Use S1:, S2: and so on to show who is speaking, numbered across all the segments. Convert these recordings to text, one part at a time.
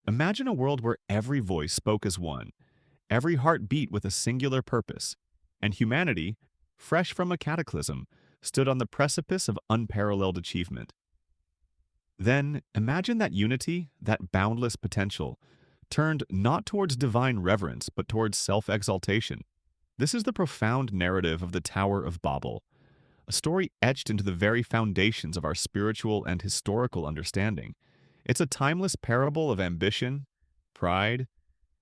S1: Imagine a world where every voice spoke as one, every heart beat with a singular purpose, and humanity, fresh from a cataclysm, stood on the precipice of unparalleled achievement. Then, imagine that unity, that boundless potential, turned not towards divine reverence but towards self-exaltation. This is the profound narrative of the Tower of Babel, a story etched into the very foundations of our spiritual and historical understanding. It's a timeless parable of ambition, pride,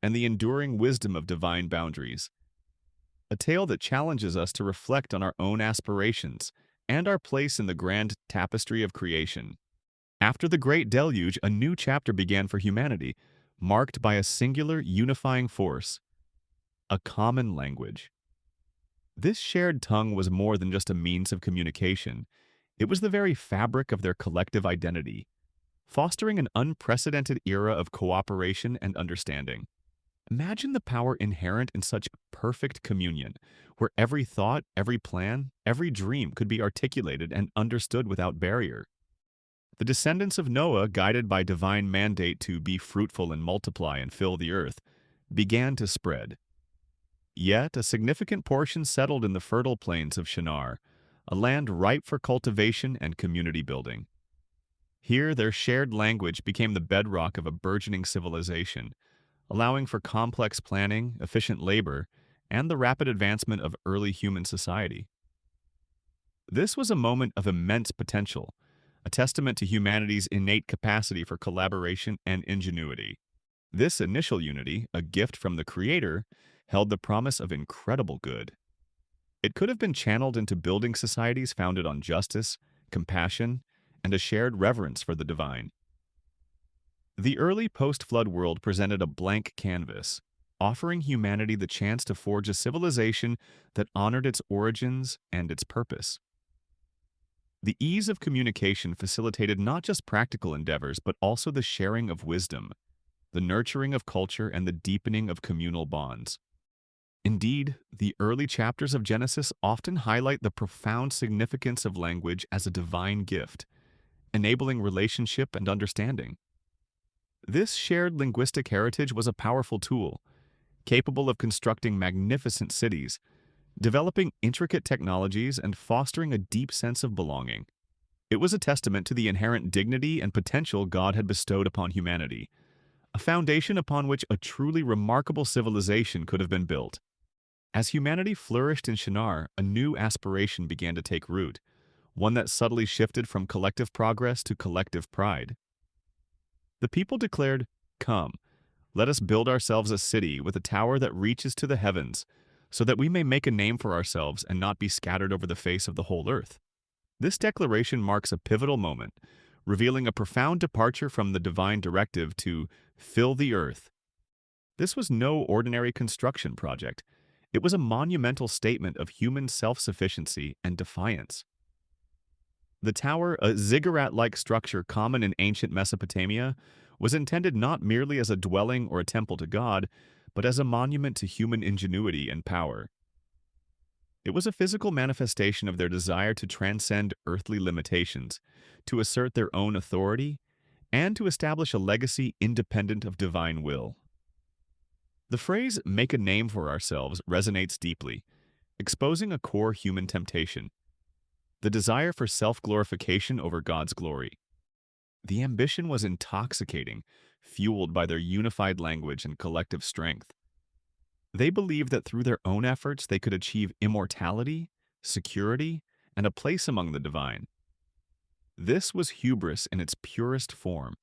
S1: and the enduring wisdom of divine boundaries. A tale that challenges us to reflect on our own aspirations and our place in the grand tapestry of creation. After the Great Deluge, a new chapter began for humanity, marked by a singular unifying force, a common language. This shared tongue was more than just a means of communication. It was the very fabric of their collective identity, fostering an unprecedented era of cooperation and understanding. Imagine the power inherent in such perfect communion, where every thought, every plan, every dream could be articulated and understood without barrier. The descendants of Noah, guided by divine mandate to be fruitful and multiply and fill the earth, began to spread. Yet a significant portion settled in the fertile plains of Shinar, a land ripe for cultivation and community building. Here, their shared language became the bedrock of a burgeoning civilization, allowing for complex planning, efficient labor, and the rapid advancement of early human society. This was a moment of immense potential, a testament to humanity's innate capacity for collaboration and ingenuity. This initial unity, a gift from the Creator, held the promise of incredible good. It could have been channeled into building societies founded on justice, compassion, and a shared reverence for the divine. The early post-flood world presented a blank canvas, offering humanity the chance to forge a civilization that honored its origins and its purpose. The ease of communication facilitated not just practical endeavors, but also the sharing of wisdom, the nurturing of culture, and the deepening of communal bonds. Indeed, the early chapters of Genesis often highlight the profound significance of language as a divine gift, enabling relationship and understanding. This shared linguistic heritage was a powerful tool, capable of constructing magnificent cities, developing intricate technologies, and fostering a deep sense of belonging. It was a testament to the inherent dignity and potential God had bestowed upon humanity, a foundation upon which a truly remarkable civilization could have been built. As humanity flourished in Shinar, a new aspiration began to take root, one that subtly shifted from collective progress to collective pride. The people declared, "Come, let us build ourselves a city with a tower that reaches to the heavens, so that we may make a name for ourselves and not be scattered over the face of the whole earth." This declaration marks a pivotal moment, revealing a profound departure from the divine directive to fill the earth. This was no ordinary construction project. It was a monumental statement of human self-sufficiency and defiance. The tower, a ziggurat-like structure common in ancient Mesopotamia, was intended not merely as a dwelling or a temple to God, but as a monument to human ingenuity and power. It was a physical manifestation of their desire to transcend earthly limitations, to assert their own authority, and to establish a legacy independent of divine will. The phrase, "make a name for ourselves," resonates deeply, exposing a core human temptation: the desire for self-glorification over God's glory. The ambition was intoxicating, fueled by their unified language and collective strength. They believed that through their own efforts they could achieve immortality, security, and a place among the divine. This was hubris in its purest form,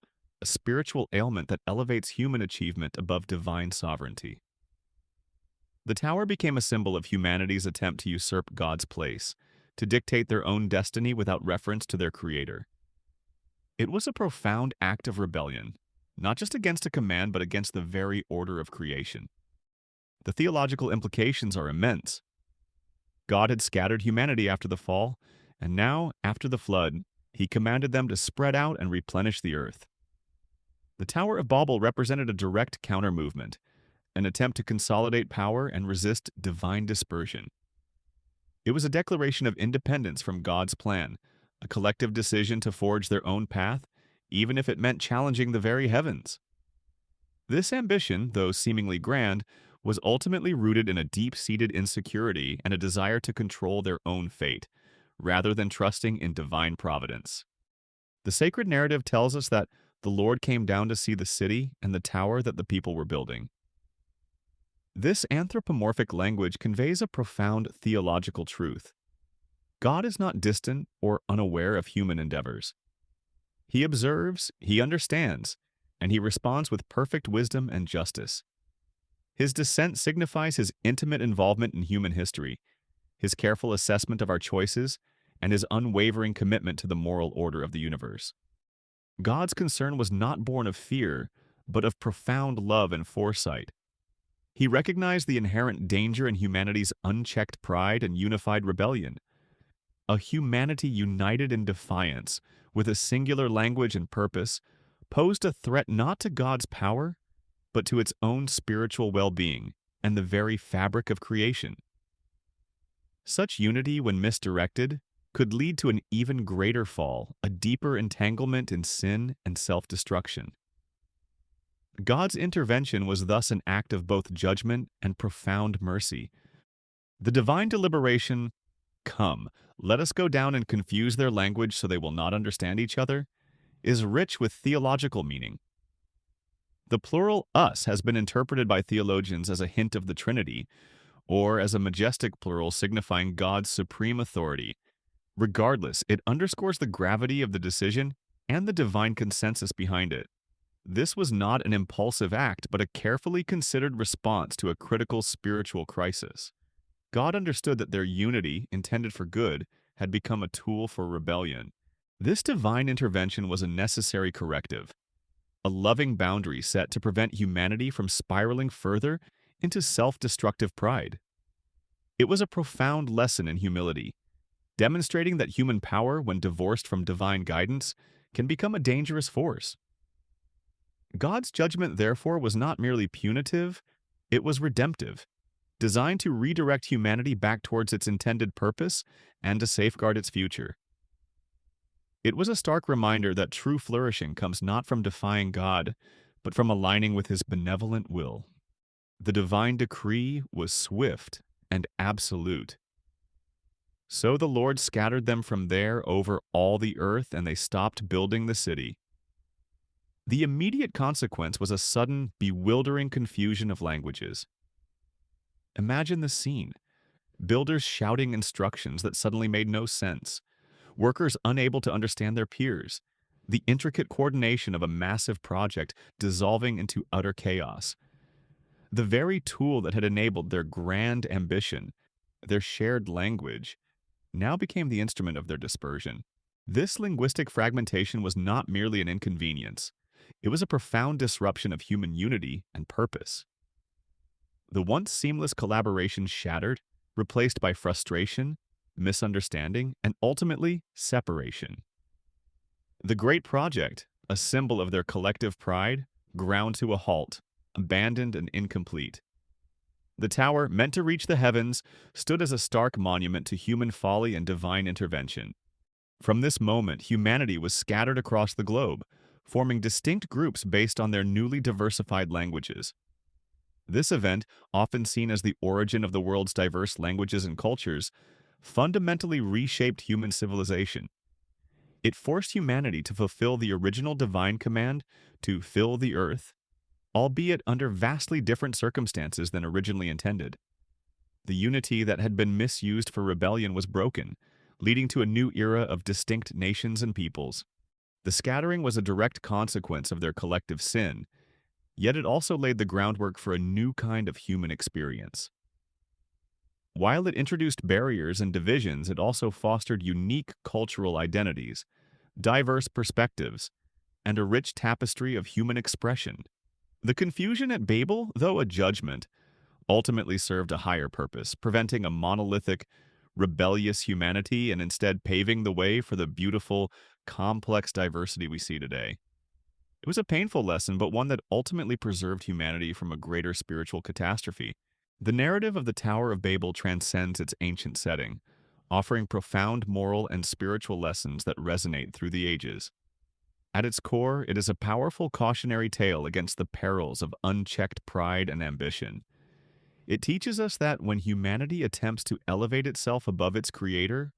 S1: a spiritual ailment that elevates human achievement above divine sovereignty. The tower became a symbol of humanity's attempt to usurp God's place, to dictate their own destiny without reference to their Creator. It was a profound act of rebellion, not just against a command but against the very order of creation. The theological implications are immense. God had scattered humanity after the fall, and now, after the flood, He commanded them to spread out and replenish the earth. The Tower of Babel represented a direct counter-movement, an attempt to consolidate power and resist divine dispersion. It was a declaration of independence from God's plan, a collective decision to forge their own path, even if it meant challenging the very heavens. This ambition, though seemingly grand, was ultimately rooted in a deep-seated insecurity and a desire to control their own fate, rather than trusting in divine providence. The sacred narrative tells us that the Lord came down to see the city and the tower that the people were building. This anthropomorphic language conveys a profound theological truth. God is not distant or unaware of human endeavors. He observes, he understands, and he responds with perfect wisdom and justice. His descent signifies his intimate involvement in human history, his careful assessment of our choices, and his unwavering commitment to the moral order of the universe. God's concern was not born of fear, but of profound love and foresight. He recognized the inherent danger in humanity's unchecked pride and unified rebellion. A humanity united in defiance, with a singular language and purpose, posed a threat not to God's power, but to its own spiritual well-being and the very fabric of creation. Such unity, when misdirected, could lead to an even greater fall, a deeper entanglement in sin and self-destruction. God's intervention was thus an act of both judgment and profound mercy. The divine deliberation, "Come, let us go down and confuse their language so they will not understand each other," is rich with theological meaning. The plural us has been interpreted by theologians as a hint of the Trinity, or as a majestic plural signifying God's supreme authority. Regardless, it underscores the gravity of the decision and the divine consensus behind it. This was not an impulsive act, but a carefully considered response to a critical spiritual crisis. God understood that their unity, intended for good, had become a tool for rebellion. This divine intervention was a necessary corrective, a loving boundary set to prevent humanity from spiraling further into self-destructive pride. It was a profound lesson in humility, demonstrating that human power, when divorced from divine guidance, can become a dangerous force. God's judgment, therefore, was not merely punitive, it was redemptive, designed to redirect humanity back towards its intended purpose and to safeguard its future. It was a stark reminder that true flourishing comes not from defying God, but from aligning with his benevolent will. The divine decree was swift and absolute. So the Lord scattered them from there over all the earth, and they stopped building the city. The immediate consequence was a sudden, bewildering confusion of languages. Imagine the scene. Builders shouting instructions that suddenly made no sense. Workers unable to understand their peers. The intricate coordination of a massive project dissolving into utter chaos. The very tool that had enabled their grand ambition, their shared language, now became the instrument of their dispersion. This linguistic fragmentation was not merely an inconvenience. It was a profound disruption of human unity and purpose. The once seamless collaboration shattered, replaced by frustration, misunderstanding, and ultimately separation. The great project, a symbol of their collective pride, ground to a halt, abandoned and incomplete. The tower, meant to reach the heavens, stood as a stark monument to human folly and divine intervention. From this moment, humanity was scattered across the globe, forming distinct groups based on their newly diversified languages. This event, often seen as the origin of the world's diverse languages and cultures, fundamentally reshaped human civilization. It forced humanity to fulfill the original divine command to fill the earth, albeit under vastly different circumstances than originally intended. The unity that had been misused for rebellion was broken, leading to a new era of distinct nations and peoples. The scattering was a direct consequence of their collective sin, yet it also laid the groundwork for a new kind of human experience. While it introduced barriers and divisions, it also fostered unique cultural identities, diverse perspectives, and a rich tapestry of human expression. The confusion at Babel, though a judgment, ultimately served a higher purpose, preventing a monolithic, rebellious humanity and instead paving the way for the beautiful, complex diversity we see today. It was a painful lesson, but one that ultimately preserved humanity from a greater spiritual catastrophe. The narrative of the Tower of Babel transcends its ancient setting, offering profound moral and spiritual lessons that resonate through the ages. At its core, it is a powerful cautionary tale against the perils of unchecked pride and ambition. It teaches us that when humanity attempts to elevate itself above its creator,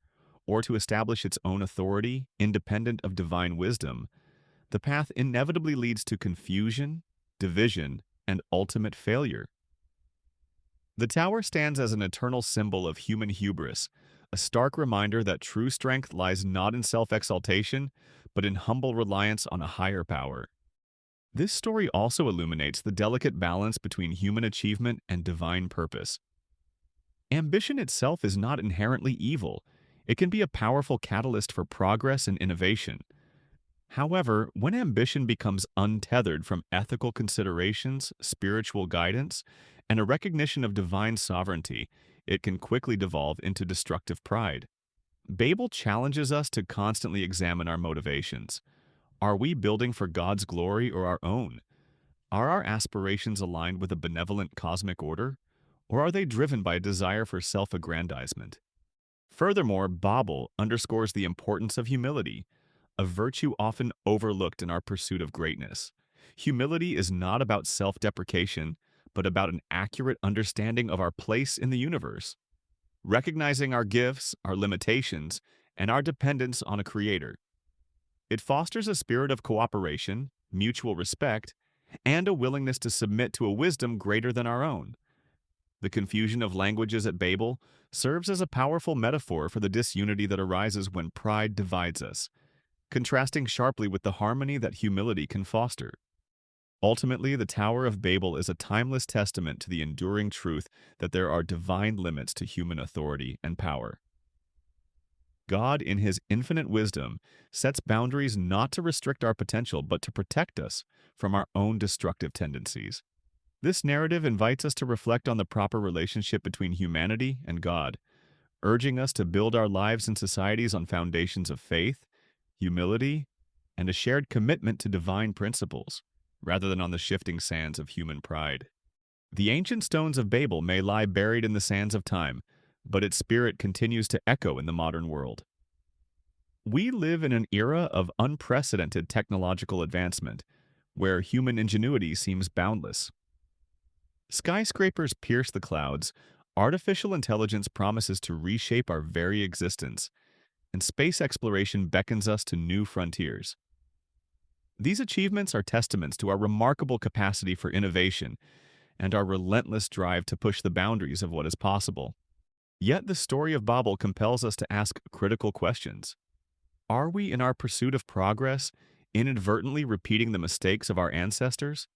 S1: or to establish its own authority independent of divine wisdom, the path inevitably leads to confusion, division, and ultimate failure. The tower stands as an eternal symbol of human hubris, a stark reminder that true strength lies not in self-exaltation, but in humble reliance on a higher power. This story also illuminates the delicate balance between human achievement and divine purpose. Ambition itself is not inherently evil. It can be a powerful catalyst for progress and innovation. However, when ambition becomes untethered from ethical considerations, spiritual guidance, and a recognition of divine sovereignty, it can quickly devolve into destructive pride. Babel challenges us to constantly examine our motivations. Are we building for God's glory or our own? Are our aspirations aligned with a benevolent cosmic order, or are they driven by a desire for self-aggrandizement? Furthermore, Babel underscores the importance of humility, a virtue often overlooked in our pursuit of greatness. Humility is not about self-deprecation, but about an accurate understanding of our place in the universe. Recognizing our gifts, our limitations, and our dependence on a creator. It fosters a spirit of cooperation, mutual respect, and a willingness to submit to a wisdom greater than our own. The confusion of languages at Babel serves as a powerful metaphor for the disunity that arises when pride divides us, contrasting sharply with the harmony that humility can foster. Ultimately, the Tower of Babel is a timeless testament to the enduring truth that there are divine limits to human authority and power. God, in His infinite wisdom, sets boundaries not to restrict our potential but to protect us from our own destructive tendencies. This narrative invites us to reflect on the proper relationship between humanity and God, urging us to build our lives and societies on foundations of faith, humility, and a shared commitment to divine principles, rather than on the shifting sands of human pride. The ancient stones of Babel may lie buried in the sands of time, but its spirit continues to echo in the modern world. We live in an era of unprecedented technological advancement, where human ingenuity seems boundless. Skyscrapers pierce the clouds, artificial intelligence promises to reshape our very existence, and space exploration beckons us to new frontiers. These achievements are testaments to our remarkable capacity for innovation and our relentless drive to push the boundaries of what is possible. Yet the story of Babel compels us to ask critical questions. Are we, in our pursuit of progress, inadvertently repeating the mistakes of our ancestors?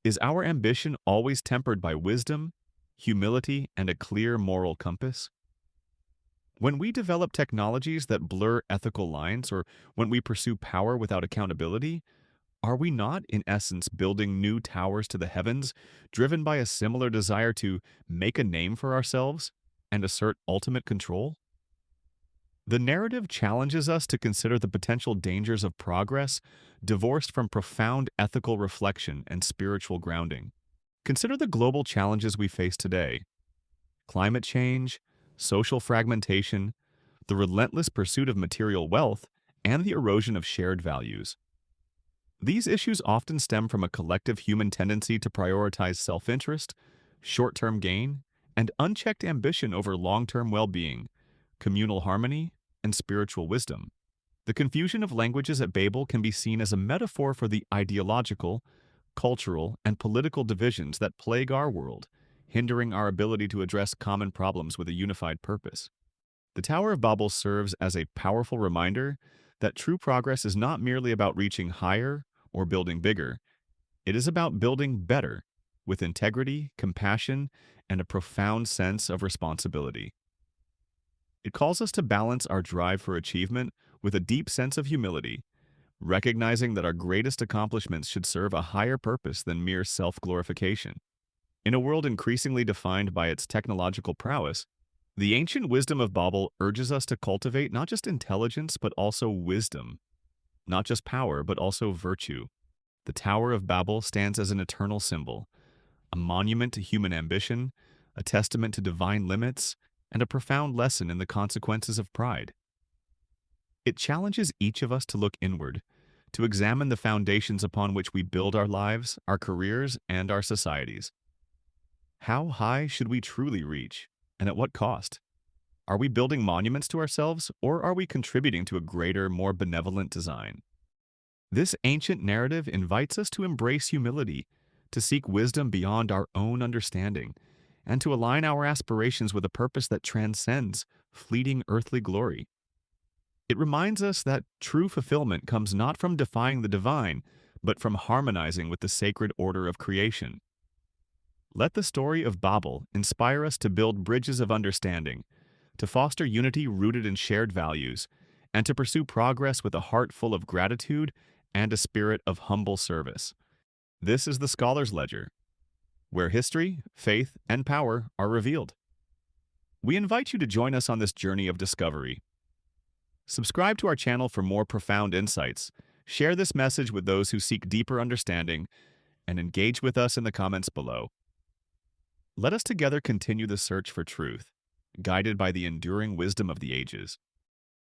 S1: Is our ambition always tempered by wisdom, humility, and a clear moral compass? When we develop technologies that blur ethical lines, or when we pursue power without accountability, are we not, in essence, building new towers to the heavens, driven by a similar desire to make a name for ourselves and assert ultimate control? The narrative challenges us to consider the potential dangers of progress, divorced from profound ethical reflection and spiritual grounding. Consider the global challenges we face today: climate change, social fragmentation, the relentless pursuit of material wealth, and the erosion of shared values. These issues often stem from a collective human tendency to prioritize self-interest, short-term gain, and unchecked ambition over long-term well-being, communal harmony, and spiritual wisdom. The confusion of languages at Babel can be seen as a metaphor for the ideological, cultural, and political divisions that plague our world, hindering our ability to address common problems with a unified purpose. The Tower of Babel serves as a powerful reminder that true progress is not merely about reaching higher or building bigger. It is about building better, with integrity, compassion, and a profound sense of responsibility. It calls us to balance our drive for achievement with a deep sense of humility, recognizing that our greatest accomplishments should serve a higher purpose than mere self-glorification. In a world increasingly defined by its technological prowess, the ancient wisdom of Babel urges us to cultivate not just intelligence but also wisdom, not just power but also virtue. The Tower of Babel stands as an eternal symbol, a monument to human ambition, a testament to divine limits, and a profound lesson in the consequences of pride. It challenges each of us to look inward, to examine the foundations upon which we build our lives, our careers, and our societies. How high should we truly reach, and at what cost? Are we building monuments to ourselves, or are we contributing to a greater, more benevolent design? This ancient narrative invites us to embrace humility, to seek wisdom beyond our own understanding, and to align our aspirations with a purpose that transcends fleeting earthly glory. It reminds us that true fulfillment comes not from defying the divine, but from harmonizing with the sacred order of creation. Let the story of Babel inspire us to build bridges of understanding, to foster unity rooted in shared values, and to pursue progress with a heart full of gratitude and a spirit of humble service. This is the Scholar's Ledger, where history, faith, and power are revealed. We invite you to join us on this journey of discovery. Subscribe to our channel for more profound insights, share this message with those who seek deeper understanding, and engage with us in the comments below. Let us together continue the search for truth, guided by the enduring wisdom of the ages.